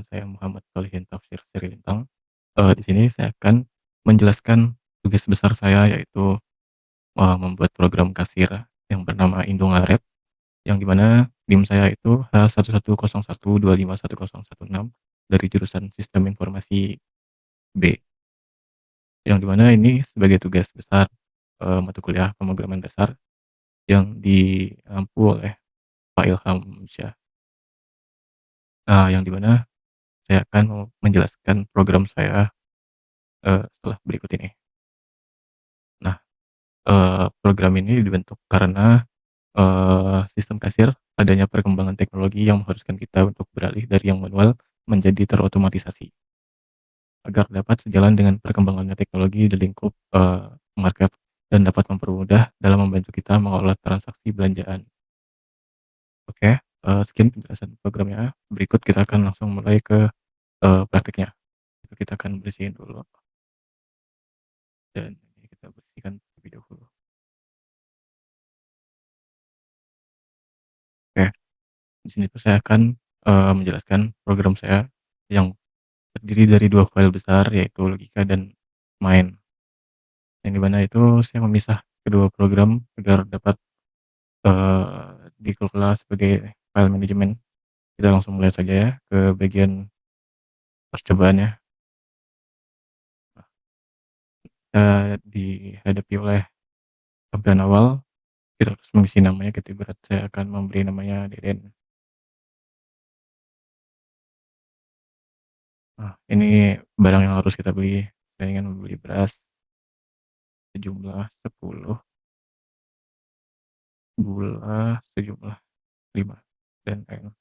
saya Muhammad Solihin Tafsir Sirintang. Di sini saya akan menjelaskan tugas besar saya yaitu, membuat program kasir yang bernama Indomaret, yang di mana NIM saya itu H110112510106 dari jurusan Sistem Informasi B, yang di mana ini sebagai tugas besar, mata kuliah pemrograman dasar yang diampu oleh Pak Ilham Syah. Yang di mana saya akan menjelaskan program saya, setelah berikut ini. Nah, program ini dibentuk karena, sistem kasir adanya perkembangan teknologi yang mengharuskan kita untuk beralih dari yang manual menjadi terotomatisasi, agar dapat sejalan dengan perkembangannya teknologi di lingkup, market dan dapat mempermudah dalam membantu kita mengelola transaksi belanjaan. Oke, sekian penjelasan programnya. Berikut kita akan langsung mulai ke, praktiknya. Kita akan bersihin dulu dan ini kita bersihkan terlebih dahulu. Oke, di sini tuh saya akan, menjelaskan program saya yang terdiri dari 2 file besar yaitu logika dan main, yang di mana itu saya memisah kedua program agar dapat, dikelola sebagai file manajemen. Kita langsung mulai saja ya ke bagian percobaannya. Kita dihadapi oleh tampilan awal, kita harus mengisi namanya, kita ibarat saya akan memberi namanya Deden. Nah, ini barang yang harus kita beli. Saya ingin membeli beras sejumlah 10, gula sejumlah 5, dan lain.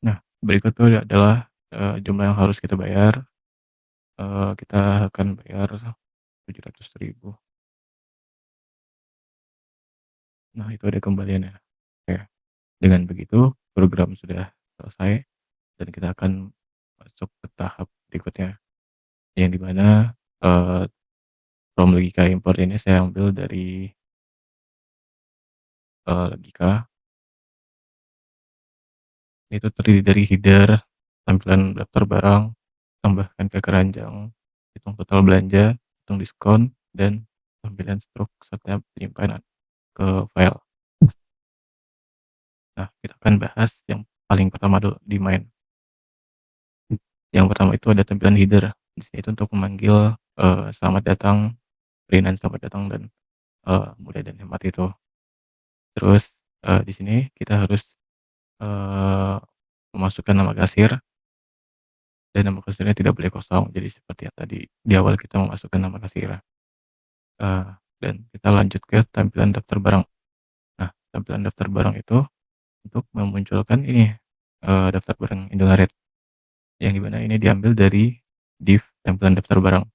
Nah, berikut tuh adalah, jumlah yang harus kita bayar. Kita akan bayar 700.000. Nah, itu ada kembaliannya. Oke, dengan begitu program sudah selesai dan kita akan masuk ke tahap berikutnya, yang di mana, from logika import ini saya ambil dari, logika. Itu terdiri dari header, tampilan daftar barang, tambahkan ke keranjang, hitung total belanja, hitung diskon, dan tampilan stroke serta penyimpanan ke file. Nah, kita akan bahas yang paling pertama dulu di main. Yang pertama itu ada tampilan header. Di sini itu untuk memanggil, selamat datang, perinan selamat datang, dan, mudah dan hemat itu. Terus, di sini kita harus, eee, memasukkan nama kasir, dan nama kasirnya tidak boleh kosong. Jadi seperti yang tadi di awal kita memasukkan nama kasir. Eee, dan kita lanjut ke tampilan daftar barang. Nah, tampilan daftar barang itu untuk memunculkan ini, daftar barang Indomaret, yang di mana ini diambil dari div tampilan daftar barang,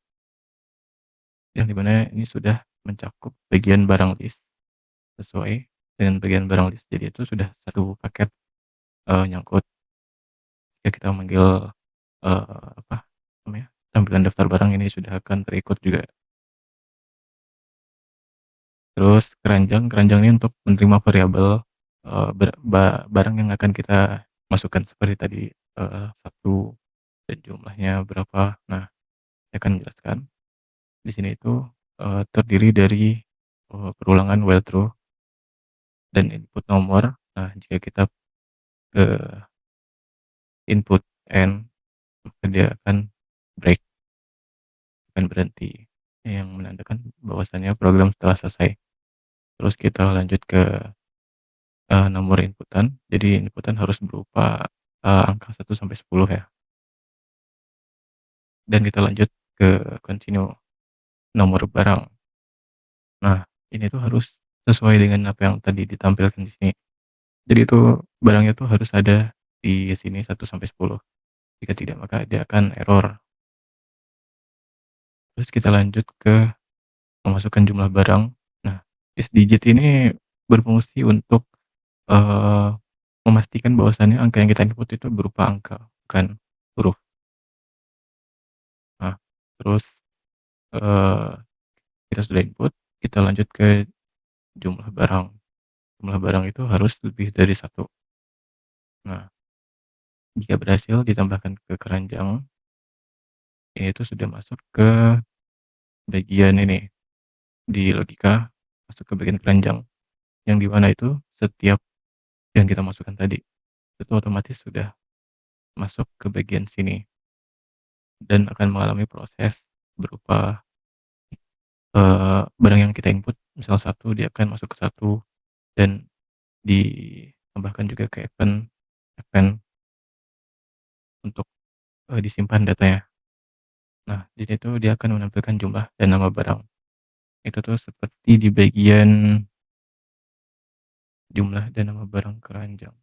yang di mana ini sudah mencakup bagian barang list sesuai dengan bagian barang list. Jadi itu sudah satu paket, nyangkut ketika kita memanggil, apa namanya, tampilan daftar barang ini sudah akan terikut juga. Terus keranjang, keranjang ini untuk menerima variabel, ber ba barang yang akan kita masukkan seperti tadi, 1 dan jumlahnya berapa. Nah, saya akan menjelaskan. Di sini itu, terdiri dari, perulangan while true dan input nomor. Nah, jika kita ke input N, maka dia akan break, akan berhenti, yang menandakan bahwasannya program telah selesai. Terus kita lanjut ke, nomor inputan. Jadi inputan harus berupa, angka 1 sampai 10 ya, dan kita lanjut ke continue, nomor barang. Nah, ini tuh harus sesuai dengan apa yang tadi ditampilkan di sini. Jadi itu barangnya tuh harus ada di sini 1 sampai 10. Jika tidak maka dia akan error. Terus kita lanjut ke memasukkan jumlah barang. Nah, isDigit ini berfungsi untuk, eee, memastikan bahwasannya angka yang kita input itu berupa angka, bukan huruf. Nah, terus, eee, kita sudah input, kita lanjut ke jumlah barang. Jumlah barang itu harus lebih dari 1. Nah, Jika berhasil ditambahkan ke keranjang, ini tuh sudah masuk ke bagian ini, di logika masuk ke bagian keranjang, yang di mana itu setiap yang kita masukkan tadi, itu otomatis sudah masuk ke bagian sini dan akan mengalami proses berupa, barang yang kita input misal satu dia akan masuk ke satu dan ditambahkan juga ke event event untuk, disimpan datanya. Nah, di situ dia akan menampilkan jumlah dan nama barang. Itu tuh seperti di bagian jumlah dan nama barang keranjang.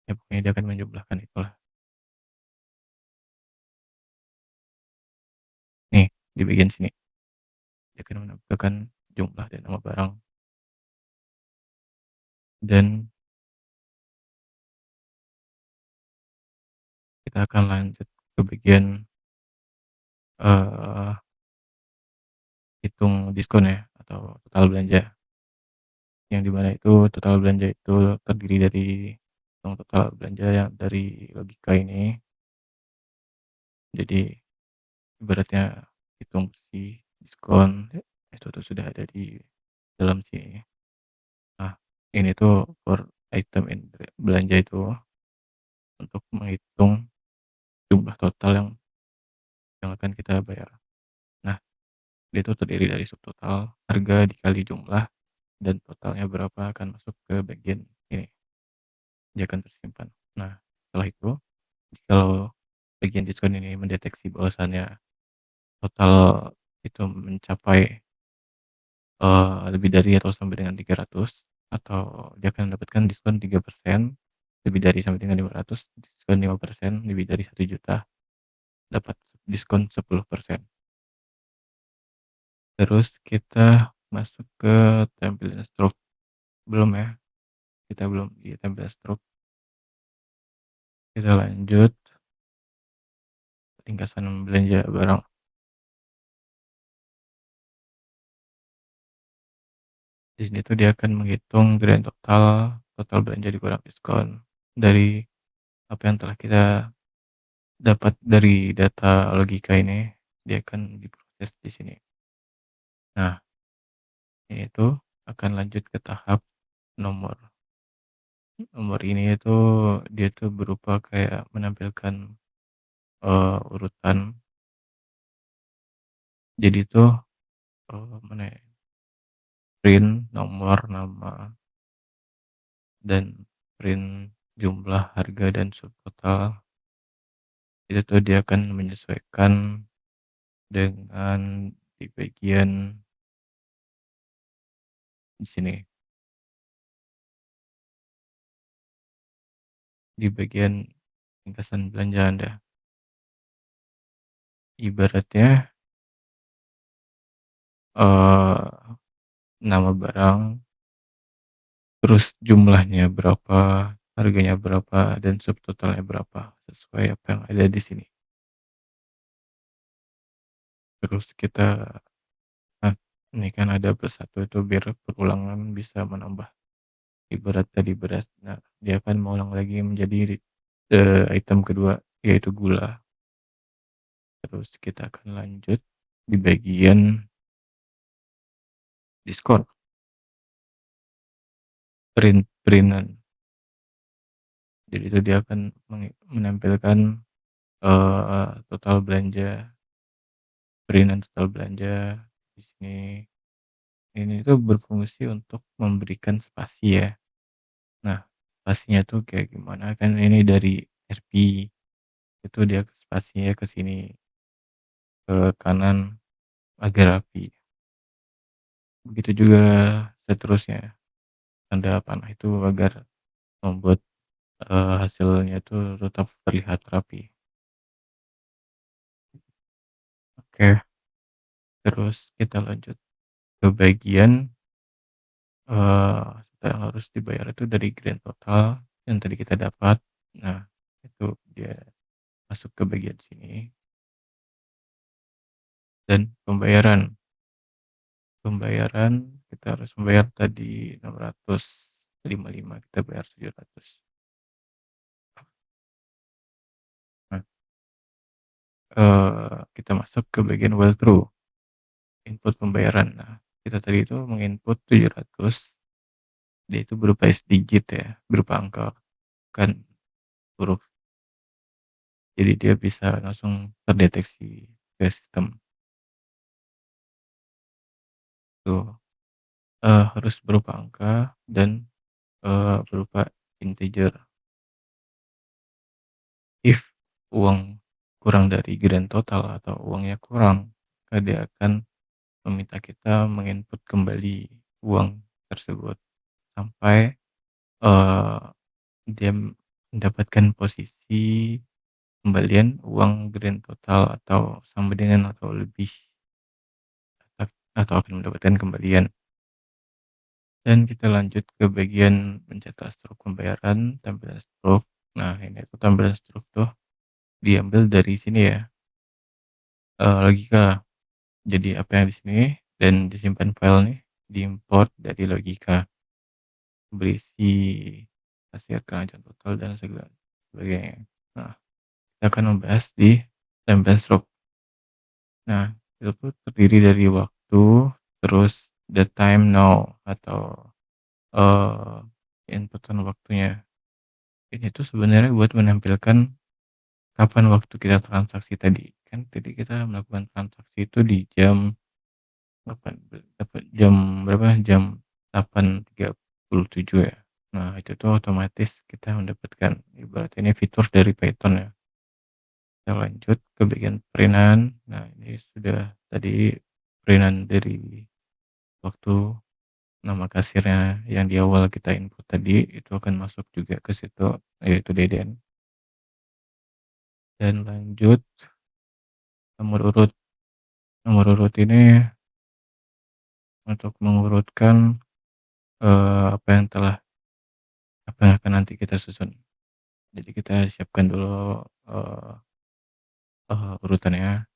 Ya pokoknya dia akan menjumlahkan itulah. Nih, di bagian sini, dia akan menampilkan jumlah dan nama barang dan kita akan lanjut ke bagian, eee, hitung diskon ya atau total belanja. Yang di mana itu total belanja itu terdiri dari hitung total belanja yang dari logika ini. Jadi ibaratnya hitung si diskon, itu tuh sudah ada di dalam sini. Nah, ini tuh per item belanja itu untuk menghitung jumlah total yang akan kita bayar. Nah, dia itu terdiri dari subtotal, harga dikali jumlah, dan totalnya berapa akan masuk ke bagian ini, dia akan tersimpan. Nah, setelah itu, kalau bagian diskon ini mendeteksi bahwasannya total itu mencapai, lebih dari atau sampai dengan 300 atau dia akan mendapatkan diskon 3%, lebih dari sampai dengan 500 diskon 5%, lebih dari 1 juta dapat diskon 10%. Terus kita masuk ke tampilan stroke, belum ya, kita belum di tampilan stroke, kita lanjut ringkasan belanja barang. Di sini tuh dia akan menghitung grand total, total belanja dikurang diskon dari apa yang telah kita dapat dari data logika ini, dia akan diproses di sini. Nah, ini tuh akan lanjut ke tahap nomor. Nomor ini itu dia tuh berupa kayak menampilkan, urutan. Jadi tuh, mana ya, print nomor, nama, dan print jumlah, harga, dan subtotal. Itu tuh dia akan menyesuaikan dengan di bagian di sini, di bagian ringkasan belanja Anda. Ibaratnya, eee, nama barang, terus jumlahnya berapa, harganya berapa, dan subtotalnya berapa, sesuai apa yang ada di sini. Terus kita nah, ini kan ada plus satu itu biar perulangan bisa menambah. Ibarat tadi beras, nah dia akan mengulang lagi menjadi, item kedua, yaitu gula. Terus kita akan lanjut di bagian diskon, print-printan. Jadi itu dia akan menampilkan, total belanja, printan total belanja di sini. Ini tuh berfungsi untuk memberikan spasi ya. Nah, spasinya tuh kayak gimana, kan ini dari RP, itu dia spasinya ke sini, ke kanan agar rapi. Begitu juga seterusnya, tanda panah itu agar membuat, hasilnya itu tetap terlihat rapi. Oke, terus kita lanjut ke bagian, yang harus dibayar itu dari grand total yang tadi kita dapat. Nah, itu dia masuk ke bagian sini dan pembayaran. Pembayaran kita harus membayar tadi 655, kita bayar 700. Nah, kita masuk ke bagian well through, input pembayaran. Nah, kita tadi itu menginput 700, dia itu berupa digit ya, berupa angka, kan huruf. Jadi dia bisa langsung terdeteksi ke sistem. Tuh, harus berupa angka dan, berupa integer. If uang kurang dari grand total atau uangnya kurang, maka dia akan meminta kita menginput kembali uang tersebut sampai, eee, dia mendapatkan posisi kembalian uang grand total atau sama dengan atau lebih, atau akan mendapatkan kembalian. Dan kita lanjut ke bagian mencetak struk pembayaran, tampilan struk. Nah, ini tuh tampilan struk tuh diambil dari sini ya, logika. Jadi apa yang di sini dan disimpan file nih, diimport dari logika, berisi hasil keranjang total dan segala sebagainya. Nah, kita akan membahas di tampilan struk. Nah, itu tuh terdiri dari waktu, terus the time now atau, inputan waktunya. Ini tuh sebenarnya buat menampilkan kapan waktu kita transaksi tadi. Kan tadi kita melakukan transaksi itu di jam 8, jam berapa, jam 8.37 ya. Nah, itu tuh otomatis kita mendapatkan ibaratnya ini fitur dari Python ya. Kita lanjut ke bagian perinan. Nah, ini sudah tadi perinan dari waktu, nama kasirnya yang di awal kita input tadi itu akan masuk juga ke situ, yaitu Deden. Dan lanjut nomor urut. Nomor urut ini untuk mengurutkan, apa yang telah, apa yang akan nanti kita susun. Jadi kita siapkan dulu, eee urutannya,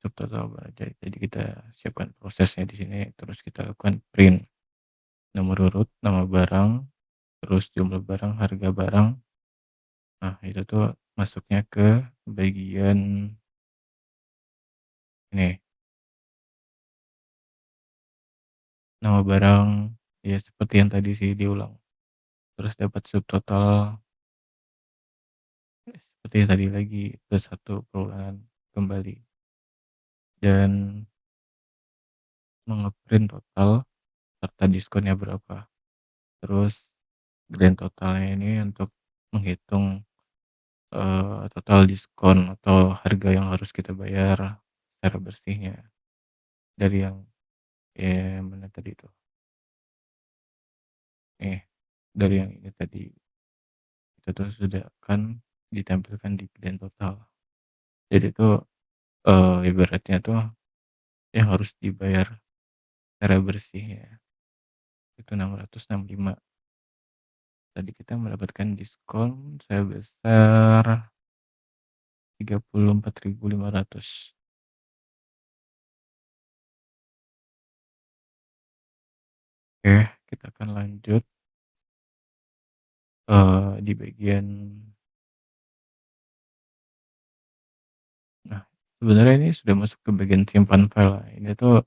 subtotal jadi kita siapkan prosesnya di sini, terus kita lakukan print nomor urut, nama barang, terus jumlah barang, harga barang. Nah, itu tuh masuknya ke bagian ini, nama barang, ya seperti yang tadi sih diulang. Terus dapat subtotal, seperti yang tadi lagi, plus 1 perulangan kembali. Dan nge-print total serta diskonnya berapa. Terus grand totalnya ini untuk menghitung, total diskon atau harga yang harus kita bayar secara bersihnya dari yang, mana tadi tuh, eh, dari yang ini tadi, itu tuh sudah akan ditampilkan di grand total. Jadi itu, ibaratnya tuh yang harus dibayar secara bersihnya itu 665. Tadi kita mendapatkan diskon sebesar 34.500. Oke, kita akan lanjut, di bagian, nah, sebenarnya ini sudah masuk ke bagian simpan file. Ini tuh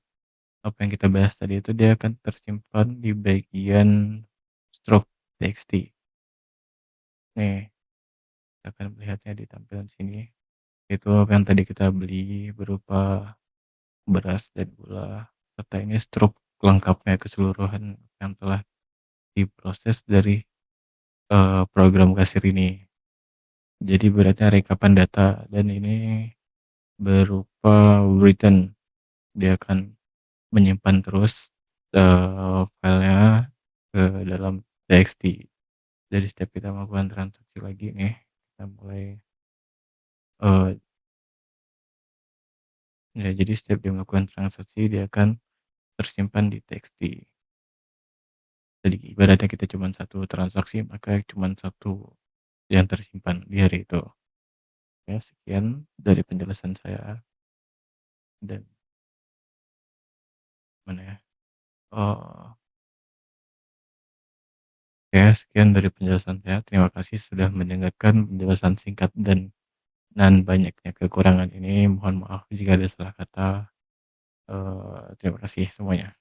apa yang kita bahas tadi itu dia akan tersimpan di bagian stroke txt. Nih, kita akan melihatnya di tampilan sini. Itu apa yang tadi kita beli berupa beras dan gula, serta ini stroke lengkapnya keseluruhan yang telah diproses dari, program kasir ini. Jadi beratnya rekapan data dan ini berupa written, dia akan menyimpan terus, filenya ke dalam txt. Jadi setiap kita melakukan transaksi lagi nih, kita mulai, eee, ya jadi setiap dia melakukan transaksi dia akan tersimpan di txt. Jadi ibaratnya kita cuman satu transaksi maka cuman satu yang tersimpan di hari itu. Ya sekian dari penjelasan saya dan mana ya, Eee, oke, sekian dari penjelasan saya. Terima kasih sudah mendengarkan penjelasan singkat dan banyaknya kekurangan ini. Mohon maaf jika ada salah kata. Terima kasih semuanya.